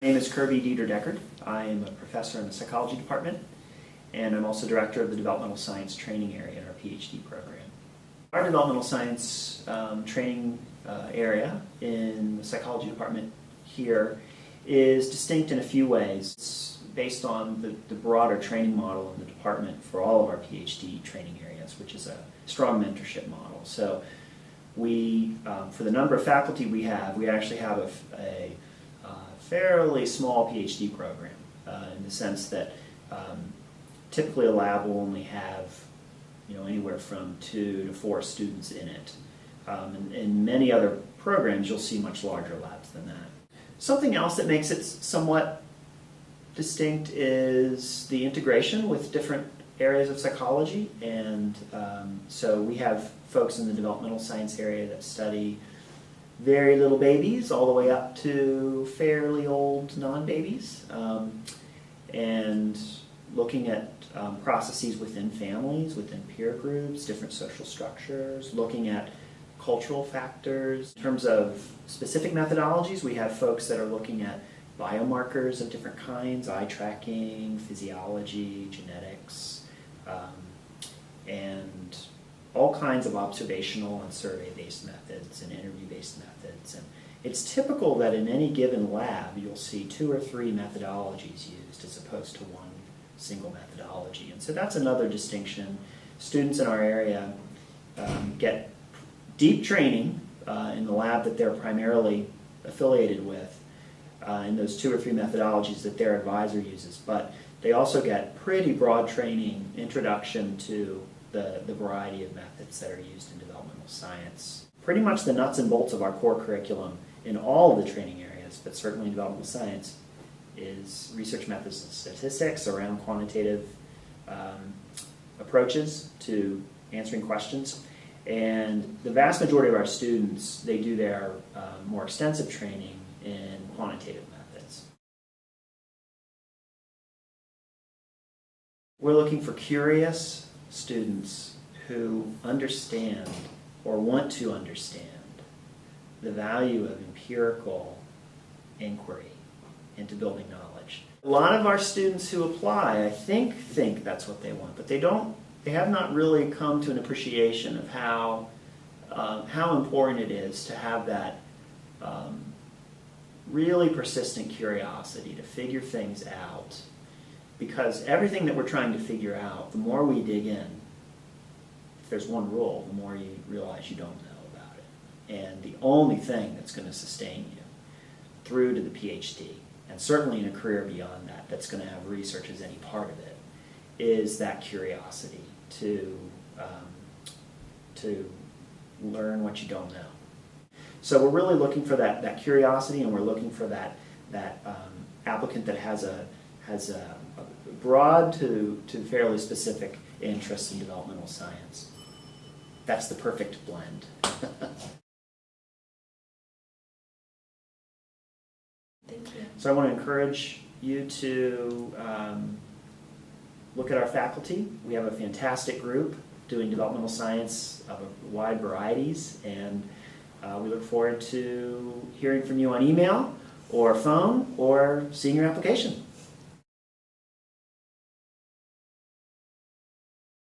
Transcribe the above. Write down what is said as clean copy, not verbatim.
My name is Kirby Deater-Deckard. I am a professor in the psychology department, and I'm also director of the developmental science training area in our PhD program. Our developmental science training area in the psychology department here is distinct in a few ways. It's based on the broader training model in the department for all of our PhD training areas, which is a strong mentorship model. So we, for the number of faculty we actually have a fairly small PhD program in the sense that typically a lab will only have anywhere from 2 to 4 students in it. In many other programs you'll see much larger labs than that. Something else that makes it somewhat distinct is the integration with different areas of psychology, and so we have folks in the developmental science area that study very little babies all the way up to fairly old non-babies, and looking at processes within families, within peer groups, different social structures, looking at cultural factors. In terms of specific methodologies, we have folks that are looking at biomarkers of different kinds, eye tracking, physiology, genetics, and all kinds of observational and survey-based methods and interview-based methods. And it's typical that in any given lab you'll see 2 or 3 methodologies used as opposed to one single methodology. And so that's another distinction. Students in our area get deep training in the lab that they're primarily affiliated with in those 2 or 3 methodologies that their advisor uses, but they also get pretty broad training, introduction to the variety of methods that are used in developmental science. Pretty much the nuts and bolts of our core curriculum in all of the training areas, but certainly in developmental science, is research methods and statistics around quantitative approaches to answering questions. And the vast majority of our students, they do their more extensive training in quantitative methods. We're looking for curious students who understand or want to understand the value of empirical inquiry into building knowledge. A lot of our students who apply, I think that's what they want, but they have not really come to an appreciation of how important it is to have that really persistent curiosity to figure things out, because everything that we're trying to figure out, the more we dig in, if there's one rule, the more you realize you don't know about it. And the only thing that's going to sustain you through to the PhD, and certainly in a career beyond that, that's going to have research as any part of it, is that curiosity to learn what you don't know. So we're really looking for that curiosity, and we're looking for that applicant that has a broad to fairly specific interest in developmental science. That's the perfect blend. Thank you. So I want to encourage you to look at our faculty. We have a fantastic group doing developmental science of a wide varieties, and we look forward to hearing from you on email or phone or seeing your application.